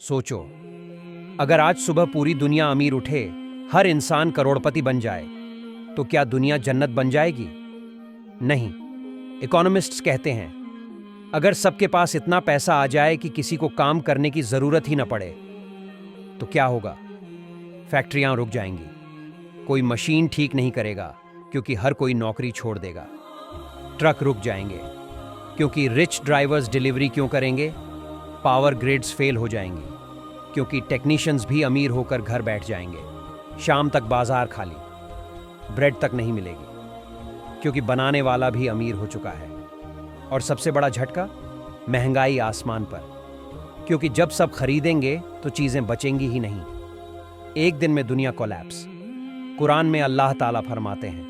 सोचो, अगर आज सुबह पूरी दुनिया अमीर उठे, हर इंसान करोड़पति बन जाए, तो क्या दुनिया जन्नत बन जाएगी? नहीं। इकोनॉमिस्ट्स कहते हैं, अगर सबके पास इतना पैसा आ जाए कि किसी को काम करने की जरूरत ही न पड़े, तो क्या होगा? फैक्ट्रियां रुक जाएंगी, कोई मशीन ठीक नहीं करेगा क्योंकि हर कोई नौकरी छोड़ देगा। ट्रक रुक जाएंगे क्योंकि रिच ड्राइवर्स डिलीवरी क्यों करेंगे? पावर ग्रिड्स फेल हो जाएंगी क्योंकि टेक्नीशियंस भी अमीर होकर घर बैठ जाएंगे। शाम तक बाजार खाली, ब्रेड तक नहीं मिलेगी क्योंकि बनाने वाला भी अमीर हो चुका है। और सबसे बड़ा झटका, महंगाई आसमान पर, क्योंकि जब सब खरीदेंगे तो चीजें बचेंगी ही नहीं। एक दिन में दुनिया कोलैप्स। कुरान में अल्लाह ताला फरमाते हैं,